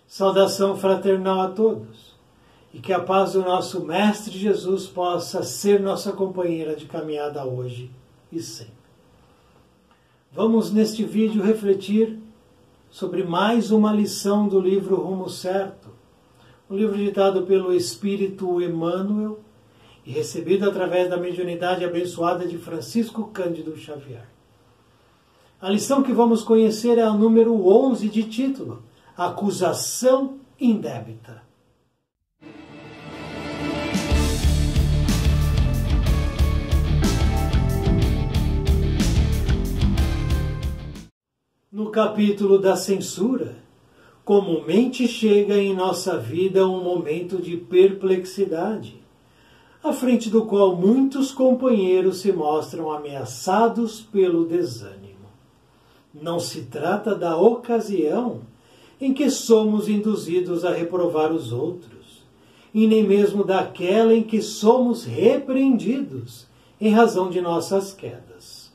Saudação fraternal a todos, e que a paz do nosso Mestre Jesus possa ser nossa companheira de caminhada hoje e sempre. Vamos neste vídeo refletir sobre mais uma lição do livro Rumo Certo, um livro ditado pelo Espírito Emmanuel e recebido através da mediunidade abençoada de Francisco Cândido Xavier. A lição que vamos conhecer é a número 11 de título, Acusação Indébita. No capítulo da censura, comumente chega em nossa vida um momento de perplexidade, à frente do qual muitos companheiros se mostram ameaçados pelo desânimo. Não se trata da ocasião em que somos induzidos a reprovar os outros, e nem mesmo daquela em que somos repreendidos em razão de nossas quedas.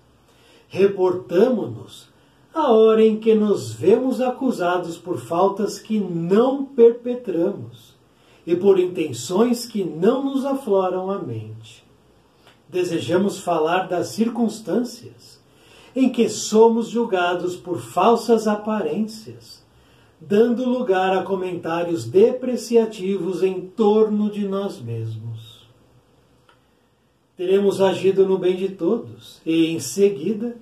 Reportamo-nos à hora em que nos vemos acusados por faltas que não perpetramos e por intenções que não nos afloram à mente. Desejamos falar das circunstâncias em que somos julgados por falsas aparências, dando lugar a comentários depreciativos em torno de nós mesmos. Teremos agido no bem de todos e, em seguida,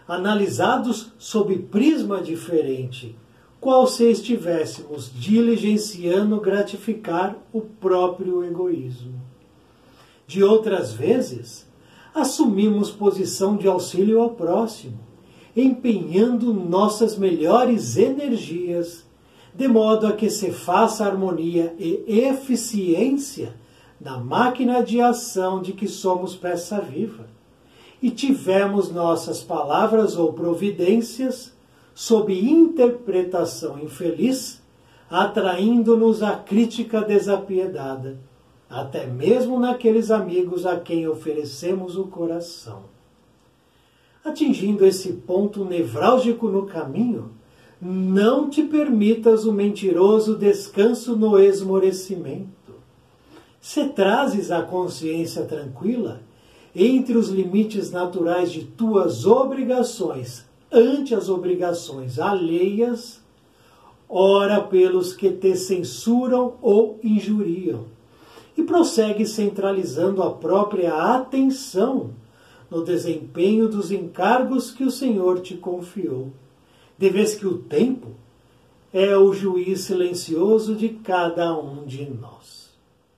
analisados sob prisma diferente, qual se estivéssemos diligenciando gratificar o próprio egoísmo. De outras vezes, assumimos posição de auxílio ao próximo, empenhando nossas melhores energias, de modo a que se faça harmonia e eficiência na máquina de ação de que somos peça viva, e tivemos nossas palavras ou providências, sob interpretação infeliz, atraindo-nos à crítica desapiedada, até mesmo naqueles amigos a quem oferecemos o coração. Atingindo esse ponto nevrálgico no caminho, não te permitas o mentiroso descanso no esmorecimento. Se trazes a consciência tranquila, entre os limites naturais de tuas obrigações ante as obrigações alheias, ora pelos que te censuram ou injuriam, e prossegue centralizando a própria atenção no desempenho dos encargos que o Senhor te confiou, de vez que o tempo é o juiz silencioso de cada um de nós.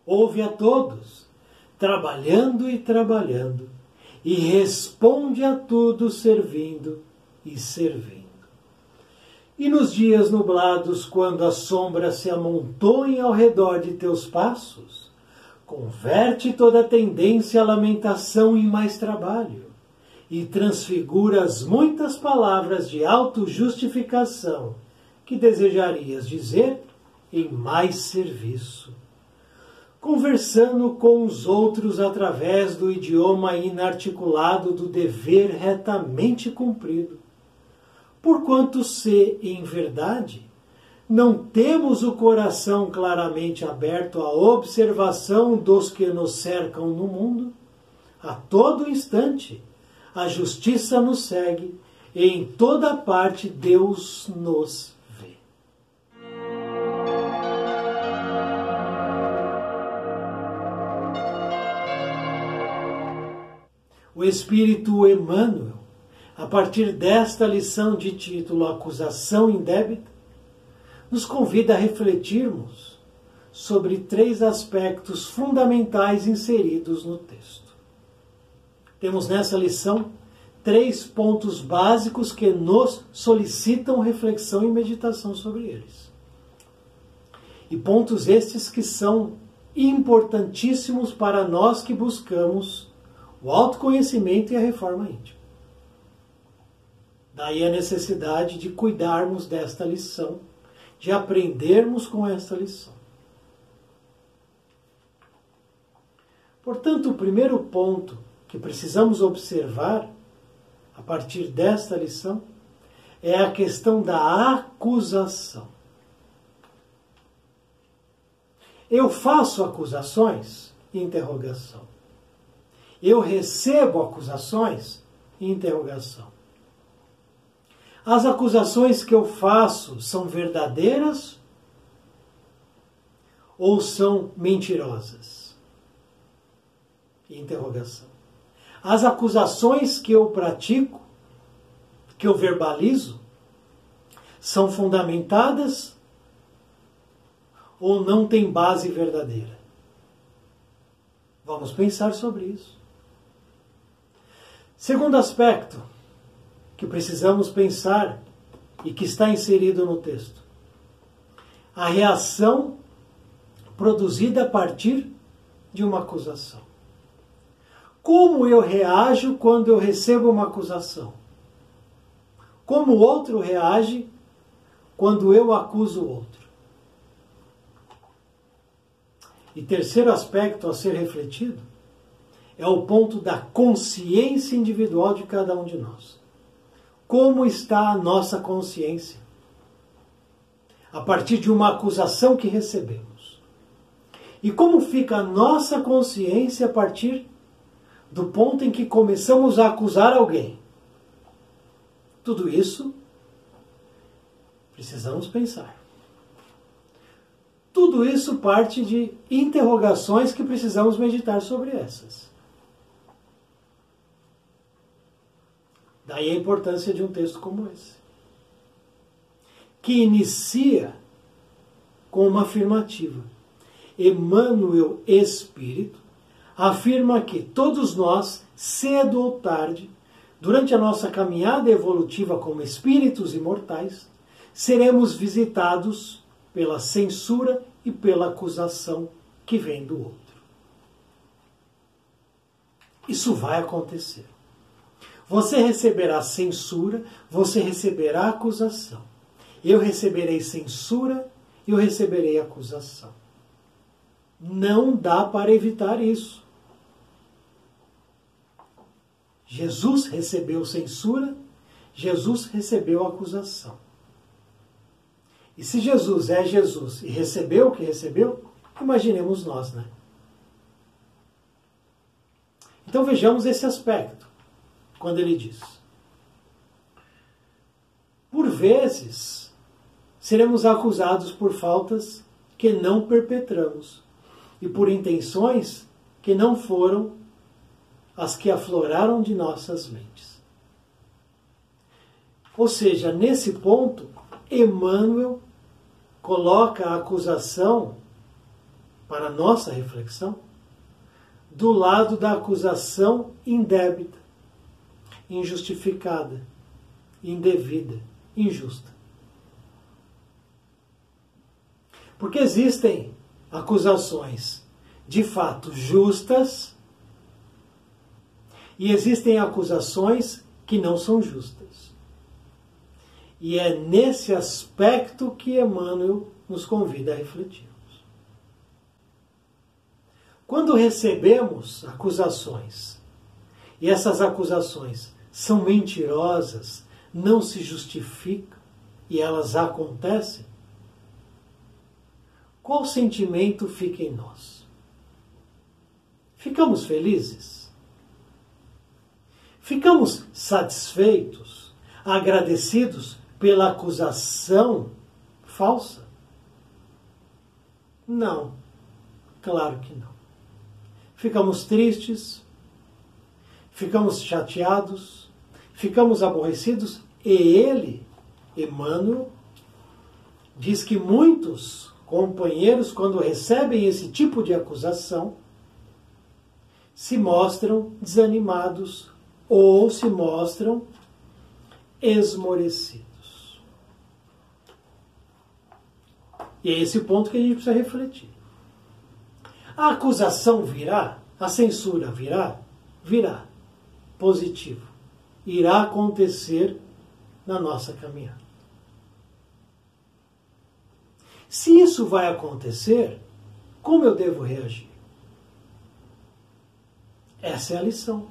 Ouve a todos, trabalhando e trabalhando, e responde a tudo servindo e servindo. E nos dias nublados, quando as sombras se amontoem ao redor de teus passos, converte toda a tendência à lamentação em mais trabalho, e transfigura as muitas palavras de autojustificação que desejarias dizer em mais serviço, conversando com os outros através do idioma inarticulado do dever retamente cumprido, porquanto se, em verdade, não temos o coração claramente aberto à observação dos que nos cercam no mundo, a todo instante a justiça nos segue e em toda parte Deus nos vê. O Espírito Emmanuel, a partir desta lição de título Acusação Indébita, nos convida a refletirmos sobre 3 aspectos fundamentais inseridos no texto. Temos nessa lição 3 pontos básicos que nos solicitam reflexão e meditação sobre eles. E pontos estes que são importantíssimos para nós que buscamos o autoconhecimento e a reforma íntima. Daí a necessidade de cuidarmos desta lição, de aprendermos com esta lição. Portanto, o primeiro ponto que precisamos observar a partir desta lição é a questão da acusação. Eu faço acusações? Interrogação. Eu recebo acusações? Interrogação. As acusações que eu faço são verdadeiras ou são mentirosas? Interrogação. As acusações que eu pratico, que eu verbalizo, são fundamentadas ou não têm base verdadeira? Vamos pensar sobre isso. Segundo aspecto que precisamos pensar e que está inserido no texto: a reação produzida a partir de uma acusação. Como eu reajo quando eu recebo uma acusação? Como o outro reage quando eu acuso o outro? E terceiro aspecto a ser refletido é o ponto da consciência individual de cada um de nós. Como está a nossa consciência a partir de uma acusação que recebemos? E como fica a nossa consciência a partir do ponto em que começamos a acusar alguém? Tudo isso precisamos pensar. Tudo isso parte de interrogações que precisamos meditar sobre essas. Daí a importância de um texto como esse, que inicia com uma afirmativa. Emmanuel Espírito afirma que todos nós, cedo ou tarde, durante a nossa caminhada evolutiva como espíritos imortais, seremos visitados pela censura e pela acusação que vem do outro. Isso vai acontecer. Você receberá censura, você receberá acusação. Eu receberei censura, eu receberei acusação. Não dá para evitar isso. Jesus recebeu censura, Jesus recebeu acusação. E se Jesus é Jesus e recebeu o que recebeu, imaginemos nós, né? Então vejamos esse aspecto, quando ele diz: por vezes seremos acusados por faltas que não perpetramos e por intenções que não foram as que afloraram de nossas mentes. Ou seja, nesse ponto, Emmanuel coloca a acusação, para nossa reflexão, do lado da acusação indébita, injustificada, indevida, injusta. Porque existem acusações de fato justas e existem acusações que não são justas. E é nesse aspecto que Emmanuel nos convida a refletirmos. Quando recebemos acusações, e essas acusações são mentirosas, não se justificam, e elas acontecem, qual sentimento fica em nós? Ficamos felizes? Ficamos satisfeitos, agradecidos pela acusação falsa? Não, claro que não. Ficamos tristes, ficamos chateados, ficamos aborrecidos, e ele, Emmanuel, diz que muitos companheiros, quando recebem esse tipo de acusação, se mostram desanimados ou se mostram esmorecidos. E é esse o ponto que a gente precisa refletir. A acusação virá, a censura virá? Virá. Positivo. Irá acontecer na nossa caminhada. Se isso vai acontecer, como eu devo reagir? Essa é a lição.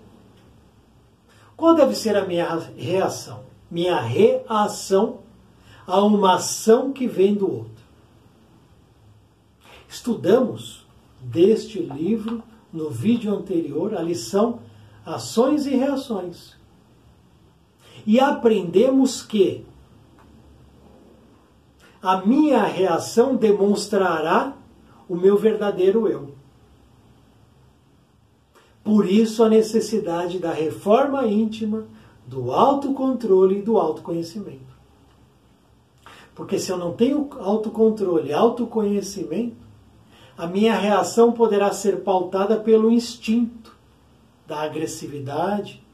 Qual deve ser a minha reação? Minha reação a uma ação que vem do outro. Estudamos deste livro, no vídeo anterior, a lição Ações e Reações. E aprendemos que a minha reação demonstrará o meu verdadeiro eu. Por isso a necessidade da reforma íntima, do autocontrole e do autoconhecimento. Porque se eu não tenho autocontrole, autoconhecimento, a minha reação poderá ser pautada pelo instinto da agressividade,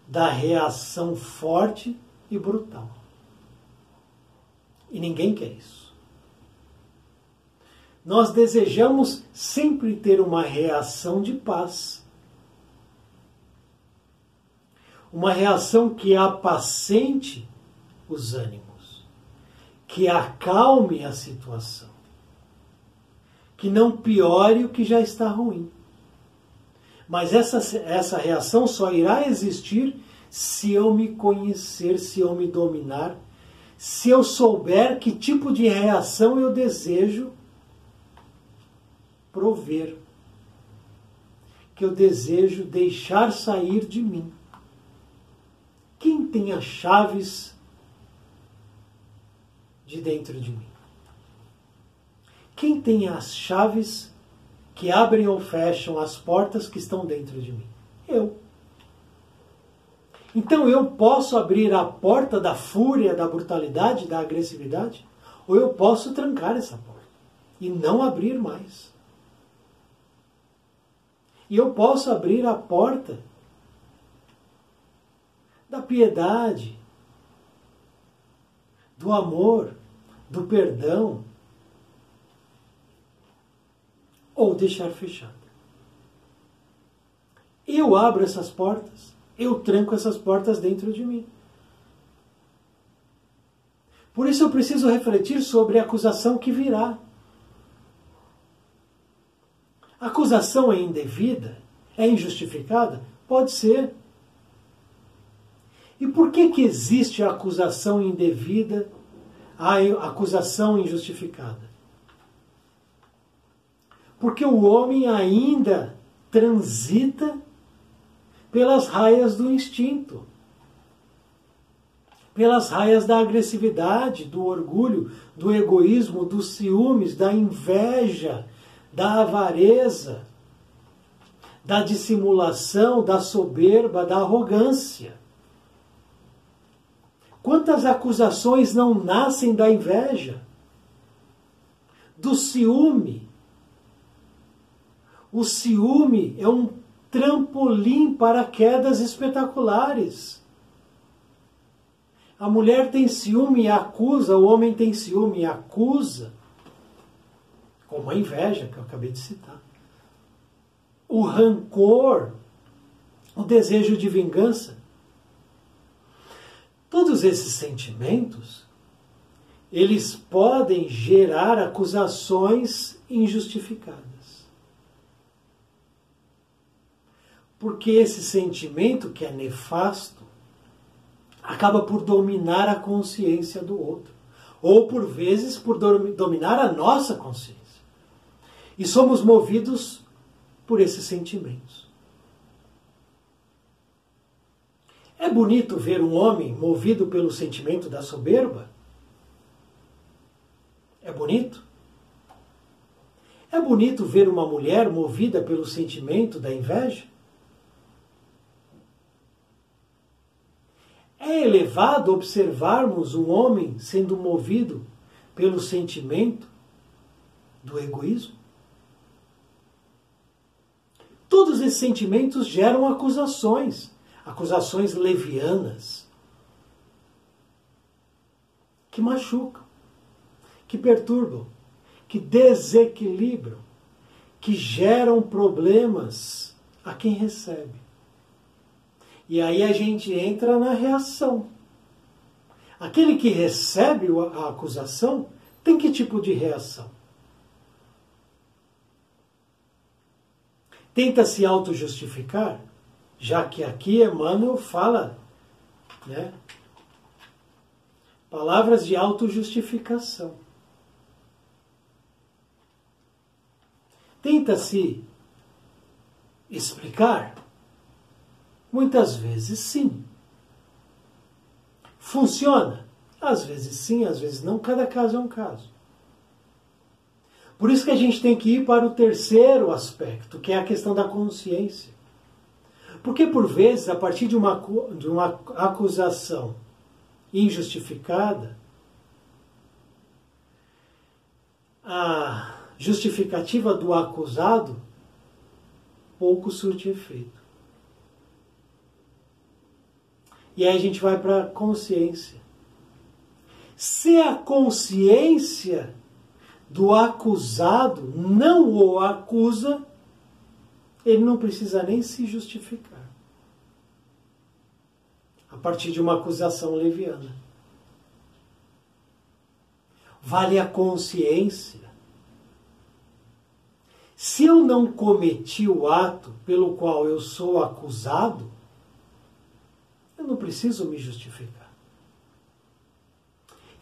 da reação forte e brutal. E ninguém quer isso. Nós desejamos sempre ter uma reação de paz. Uma reação que apacente os ânimos, que acalme a situação, que não piore o que já está ruim. Mas essa reação só irá existir se eu me conhecer, se eu me dominar, se eu souber que tipo de reação eu desejo prover, que eu desejo deixar sair de mim. Quem tem as chaves de dentro de mim? Quem tem as chaves que abrem ou fecham as portas que estão dentro de mim? Eu. Então eu posso abrir a porta da fúria, da brutalidade, da agressividade, ou eu posso trancar essa porta e não abrir mais. E eu posso abrir a porta da piedade, do amor, do perdão, ou deixar fechada. Eu abro essas portas, eu tranco essas portas dentro de mim. Por isso eu preciso refletir sobre a acusação que virá. A acusação é indevida? É injustificada? Pode ser. E por que existe a acusação indevida, a acusação injustificada? Porque o homem ainda transita pelas raias do instinto, pelas raias da agressividade, do orgulho, do egoísmo, dos ciúmes, da inveja, da avareza, da dissimulação, da soberba, da arrogância. Quantas acusações não nascem da inveja, do ciúme? O ciúme é um trampolim para quedas espetaculares. A mulher tem ciúme e acusa, o homem tem ciúme e acusa, como a inveja que eu acabei de citar. O rancor, o desejo de vingança. Todos esses sentimentos, eles podem gerar acusações injustificadas. Porque esse sentimento, que é nefasto, acaba por dominar a consciência do outro. Ou, por vezes, por dominar a nossa consciência. E somos movidos por esses sentimentos. É bonito ver um homem movido pelo sentimento da soberba? É bonito? É bonito ver uma mulher movida pelo sentimento da inveja? É elevado observarmos um homem sendo movido pelo sentimento do egoísmo? Todos esses sentimentos geram acusações, acusações levianas, que machucam, que perturbam, que desequilibram, que geram problemas a quem recebe. E aí a gente entra na reação. Aquele que recebe a acusação tem que tipo de reação? Tenta se auto-justificar, já que aqui Emmanuel fala, né, palavras de auto-justificação. tenta se explicar? Muitas vezes sim. Funciona? Às vezes sim, às vezes não. Cada caso é um caso. Por isso que a gente tem que ir para o terceiro aspecto, que é a questão da consciência. Porque, por vezes, a partir de uma acusação injustificada, a justificativa do acusado pouco surte efeito. E aí a gente vai para a consciência. Se a consciência do acusado não o acusa, ele não precisa nem se justificar. A partir de uma acusação leviana. Vale a consciência. Se eu não cometi o ato pelo qual eu sou acusado, eu não preciso me justificar.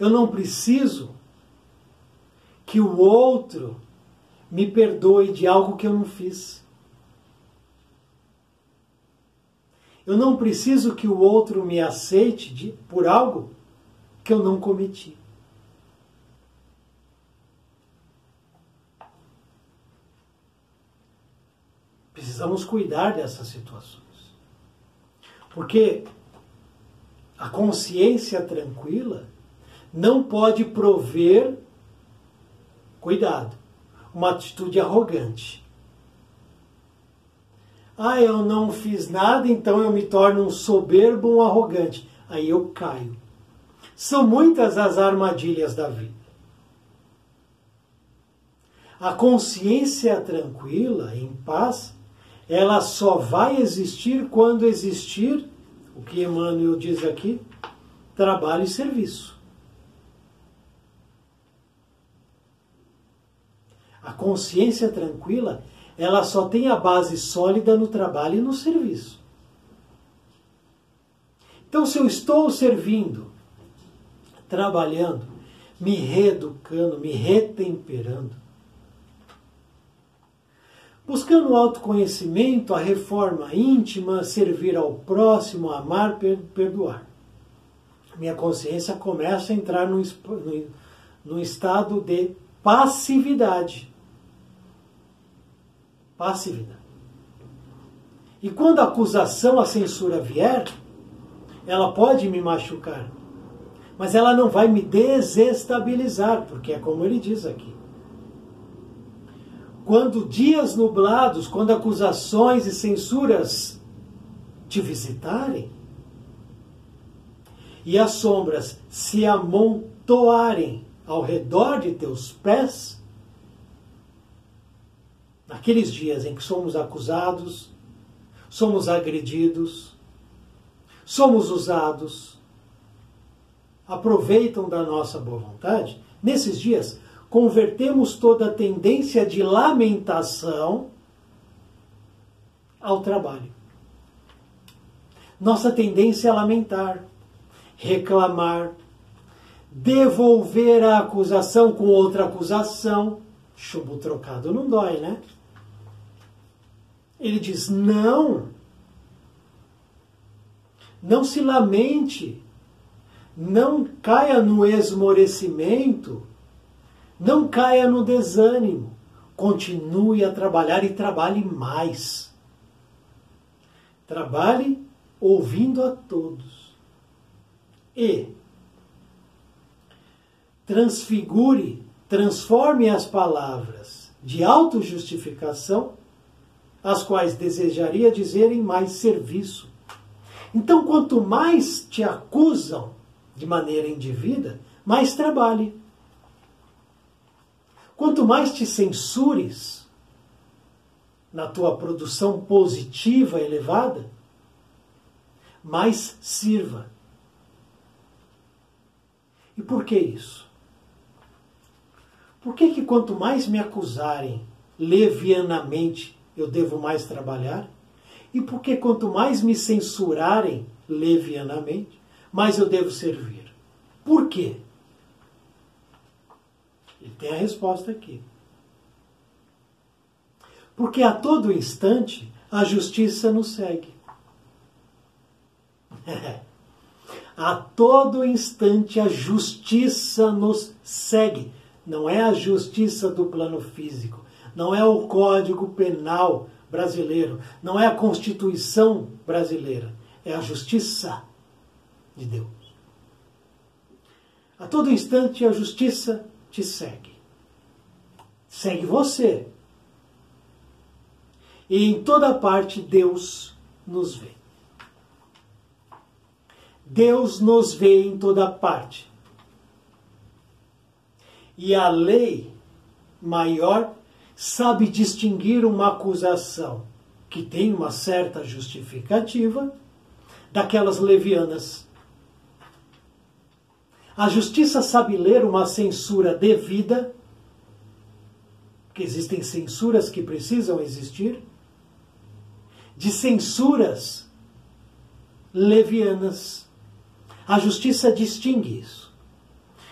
Eu não preciso que o outro me perdoe de algo que eu não fiz. Eu não preciso que o outro me aceite por algo que eu não cometi. Precisamos cuidar dessas situações. Porque a consciência tranquila não pode prover, cuidado, uma atitude arrogante. Ah, eu não fiz nada, então eu me torno um soberbo, um arrogante. Aí eu caio. São muitas as armadilhas da vida. A consciência tranquila, em paz, ela só vai existir quando existir, o que Emmanuel diz aqui, trabalho e serviço. A consciência tranquila, ela só tem a base sólida no trabalho e no serviço. Então, se eu estou servindo, trabalhando, me reeducando, me retemperando, buscando o autoconhecimento, a reforma íntima, servir ao próximo, amar, perdoar, minha consciência começa a entrar num estado de passividade. Passividade. E quando a acusação, a censura vier, ela pode me machucar, mas ela não vai me desestabilizar, porque é como ele diz aqui. Quando dias nublados, quando acusações e censuras te visitarem, e as sombras se amontoarem ao redor de teus pés, naqueles dias em que somos acusados, somos agredidos, somos usados, aproveitam da nossa boa vontade, nesses dias, convertemos toda a tendência de lamentação ao trabalho. Nossa tendência é lamentar, reclamar, devolver a acusação com outra acusação. Chumbo trocado não dói, né? Ele diz, não se lamente, não caia no esmorecimento, não caia no desânimo, continue a trabalhar e trabalhe mais. Trabalhe ouvindo a todos. E transforme as palavras de autojustificação, as quais desejaria dizer em mais serviço. Então, quanto mais te acusam de maneira indevida, mais trabalhe. Quanto mais te censures na tua produção positiva elevada, mais sirva. E por que isso? Por que quanto mais me acusarem levianamente, eu devo mais trabalhar? E por que quanto mais me censurarem levianamente, mais eu devo servir? Por quê? Ele tem a resposta aqui. Porque a todo instante a justiça nos segue. A todo instante a justiça nos segue. Não é a justiça do plano físico, não é o Código Penal brasileiro, não é a Constituição brasileira, é a justiça de Deus. A todo instante a justiça te segue. Segue você. E em toda parte Deus nos vê. Deus nos vê em toda parte. E a lei maior sabe distinguir uma acusação que tem uma certa justificativa daquelas levianas. A justiça sabe ler uma censura devida, porque existem censuras que precisam existir, de censuras levianas. A justiça distingue isso.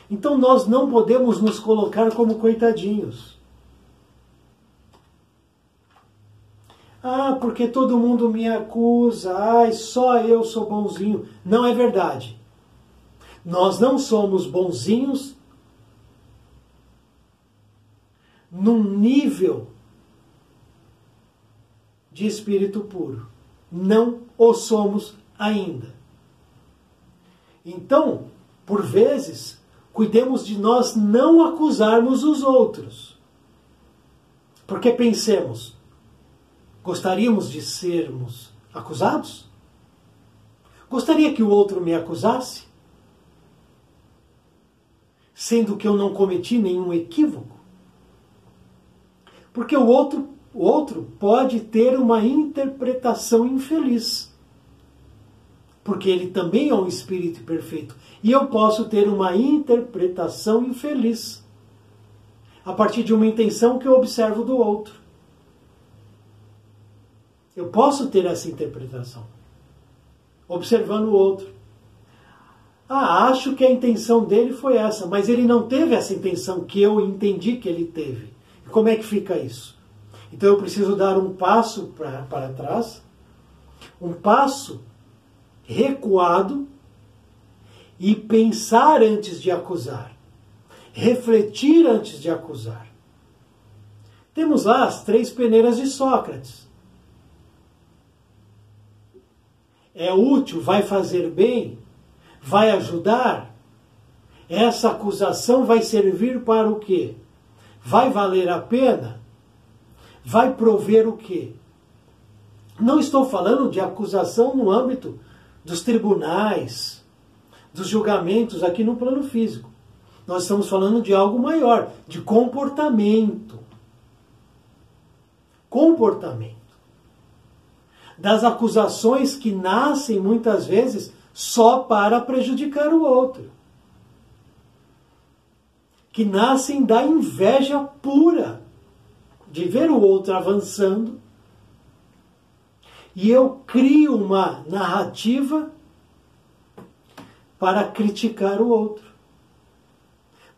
Então nós não podemos nos colocar como coitadinhos. Ah, porque todo mundo me acusa, ai, só eu sou bonzinho. Não é verdade. Nós não somos bonzinhos num nível de espírito puro. Não o somos ainda. Então, por vezes, cuidemos de nós não acusarmos os outros. Porque pensemos, gostaríamos de sermos acusados? Gostaria que o outro me acusasse? Sendo que eu não cometi nenhum equívoco? Porque o outro pode ter uma interpretação infeliz. Porque ele também é um espírito perfeito. E eu posso ter uma interpretação infeliz a partir de uma intenção que eu observo do outro. Eu posso ter essa interpretação observando o outro. Ah, acho que a intenção dele foi essa, mas ele não teve essa intenção que eu entendi que ele teve. E como é que fica isso? Então eu preciso dar um passo para trás, um passo recuado e pensar antes de acusar, refletir antes de acusar. Temos lá as 3 peneiras de Sócrates. É útil, vai fazer bem, vai ajudar? Essa acusação vai servir para o quê? Vai valer a pena? Vai prover o quê? Não estou falando de acusação no âmbito dos tribunais, dos julgamentos aqui no plano físico. Nós estamos falando de algo maior, de comportamento. Comportamento. Das acusações que nascem muitas vezes só para prejudicar o outro. Que nascem da inveja pura de ver o outro avançando e eu crio uma narrativa para criticar o outro.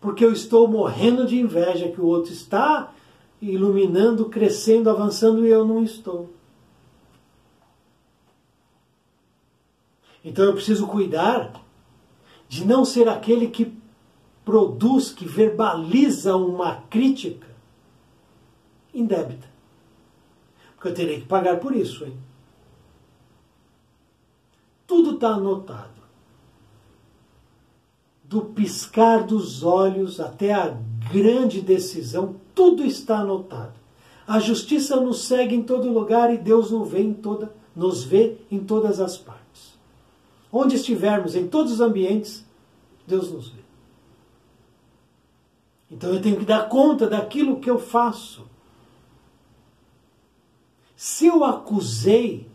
Porque eu estou morrendo de inveja que o outro está iluminando, crescendo, avançando e eu não estou. Então eu preciso cuidar de não ser aquele que produz, que verbaliza uma crítica indébita. Porque eu terei que pagar por isso, hein? Tudo está anotado. Do piscar dos olhos até a grande decisão, tudo está anotado. A justiça nos segue em todo lugar e Deus nos vê em todas as partes. Onde estivermos, em todos os ambientes, Deus nos vê. Então eu tenho que dar conta daquilo que eu faço. Se eu acusei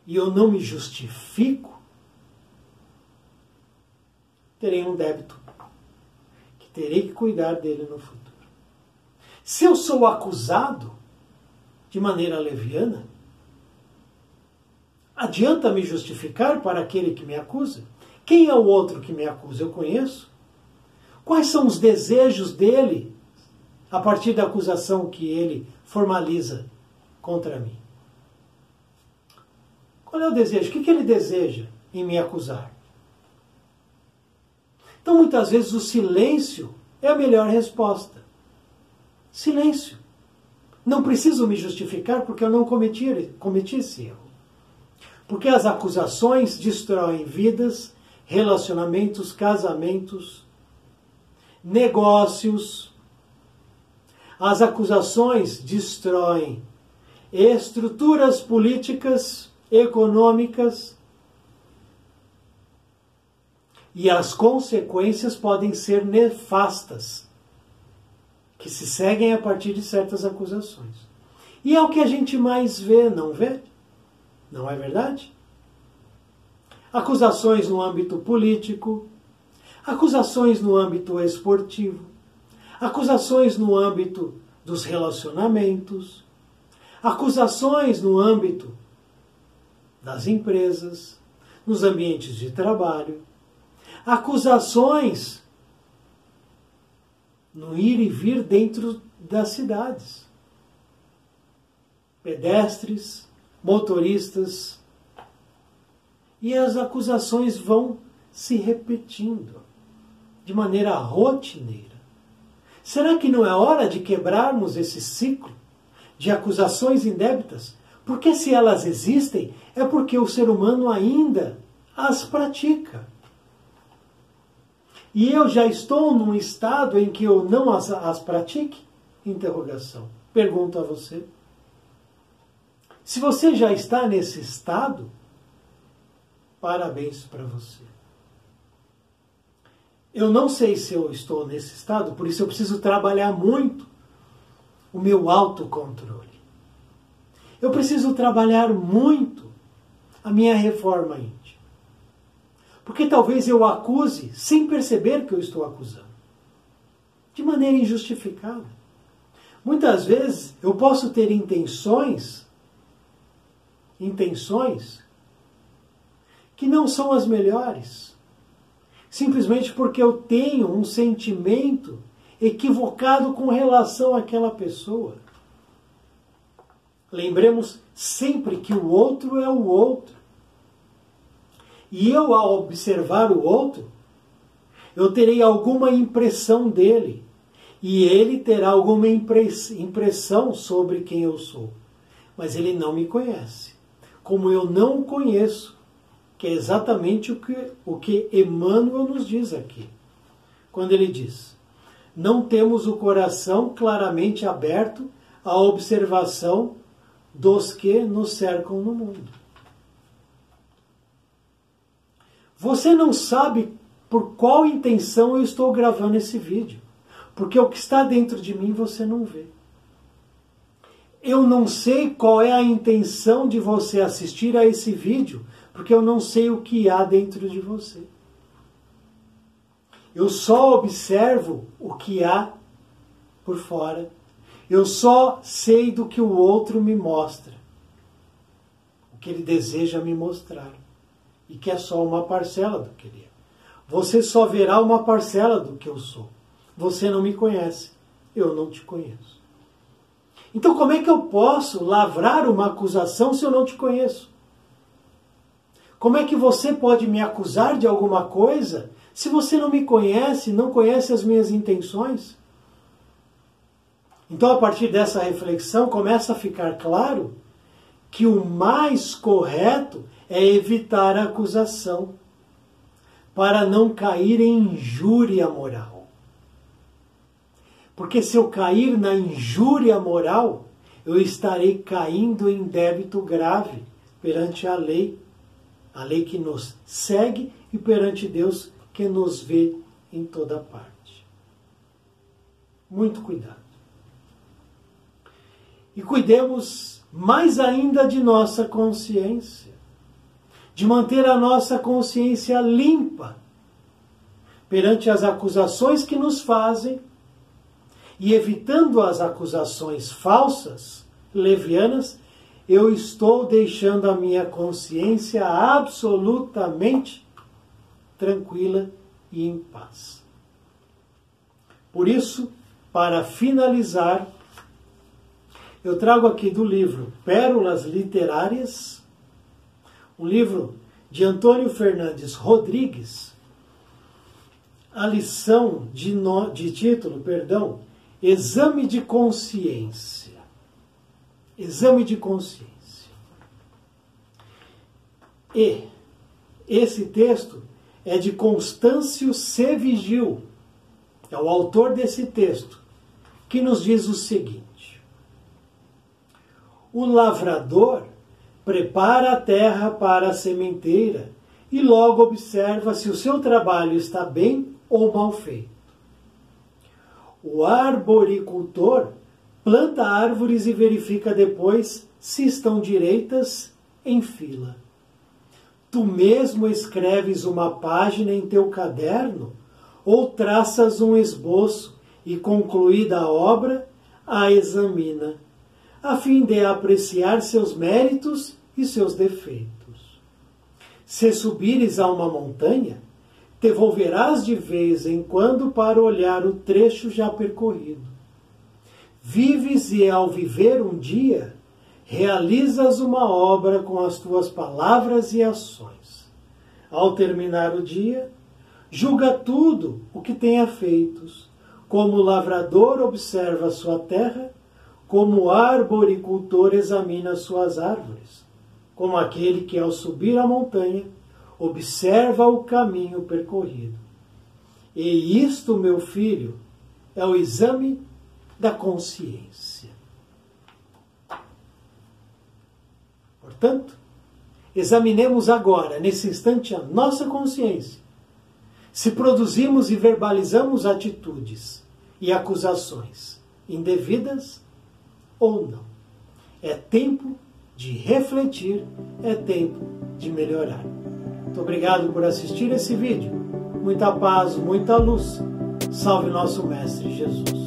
e eu não me justifico, terei um débito que terei que cuidar dele no futuro. Se eu sou acusado de maneira leviana, adianta me justificar para aquele que me acusa? Quem é o outro que me acusa? Eu conheço? Quais são os desejos dele a partir da acusação que ele formaliza contra mim? Qual é o desejo? O que ele deseja em me acusar? Então, muitas vezes, o silêncio é a melhor resposta. Silêncio. Não preciso me justificar porque eu não cometi esse erro. Porque as acusações destroem vidas, relacionamentos, casamentos, negócios. As acusações destroem estruturas políticas, econômicas, e as consequências podem ser nefastas, que se seguem a partir de certas acusações. E é o que a gente mais vê, não vê? Não é verdade? Acusações no âmbito político, acusações no âmbito esportivo, acusações no âmbito dos relacionamentos, acusações no âmbito das empresas, nos ambientes de trabalho, acusações no ir e vir dentro das cidades. Pedestres, motoristas, e as acusações vão se repetindo de maneira rotineira. Será que não é hora de quebrarmos esse ciclo de acusações indébitas? Porque se elas existem, é porque o ser humano ainda as pratica. E eu já estou num estado em que eu não as pratique? Interrogação. Pergunto a você. Se você já está nesse estado, parabéns para você. Eu não sei se eu estou nesse estado, por isso eu preciso trabalhar muito o meu autocontrole. Eu preciso trabalhar muito a minha reforma íntima. Porque talvez eu acuse sem perceber que eu estou acusando. De maneira injustificada. Muitas vezes eu posso ter intenções que não são as melhores. Simplesmente porque eu tenho um sentimento equivocado com relação àquela pessoa. Lembremos sempre que o outro é o outro. E eu, ao observar o outro, eu terei alguma impressão dele. E ele terá alguma impressão sobre quem eu sou. Mas ele não me conhece. Como eu não o conheço, que é exatamente o que Emmanuel nos diz aqui. Quando ele diz, não temos o coração claramente aberto à observação dos que nos cercam no mundo. Você não sabe por qual intenção eu estou gravando esse vídeo, porque o que está dentro de mim você não vê. Eu não sei qual é a intenção de você assistir a esse vídeo, porque eu não sei o que há dentro de você. Eu só observo o que há por fora. Eu só sei do que o outro me mostra, o que ele deseja me mostrar. E que é só uma parcela do que ele é. Você só verá uma parcela do que eu sou. Você não me conhece, eu não te conheço. Então como é que eu posso lavrar uma acusação se eu não te conheço? Como é que você pode me acusar de alguma coisa se você não me conhece, não conhece as minhas intenções? Então, a partir dessa reflexão, começa a ficar claro que o mais correto é evitar a acusação, para não cair em injúria moral. Porque se eu cair na injúria moral, eu estarei caindo em débito grave perante a lei que nos segue e perante Deus que nos vê em toda parte. Muito cuidado. E cuidemos mais ainda de nossa consciência, de manter a nossa consciência limpa perante as acusações que nos fazem e evitando as acusações falsas, levianas, eu estou deixando a minha consciência absolutamente tranquila e em paz. Por isso, para finalizar, eu trago aqui do livro Pérolas Literárias, um livro de Antônio Fernandes Rodrigues, a lição de título, Exame de Consciência. Exame de consciência. E esse texto é de Constâncio C. Vigil, é o autor desse texto, que nos diz o seguinte: o lavrador prepara a terra para a sementeira e logo observa se o seu trabalho está bem ou mal feito. O arboricultor planta árvores e verifica depois se estão direitas em fila. Tu mesmo escreves uma página em teu caderno ou traças um esboço e, concluída a obra, a examina, a fim de apreciar seus méritos e seus defeitos. Se subires a uma montanha, te volverás de vez em quando para olhar o trecho já percorrido. Vives e, ao viver um dia, realizas uma obra com as tuas palavras e ações. Ao terminar o dia, julga tudo o que tenha feito, como o lavrador observa a sua terra, como o arboricultor examina suas árvores, como aquele que, ao subir a montanha, observa o caminho percorrido. E isto, meu filho, é o exame da consciência. Portanto, examinemos agora, nesse instante, a nossa consciência. Se produzimos e verbalizamos atitudes e acusações indevidas ou não. É tempo de refletir, é tempo de melhorar. Muito obrigado por assistir esse vídeo. Muita paz, muita luz. Salve nosso Mestre Jesus.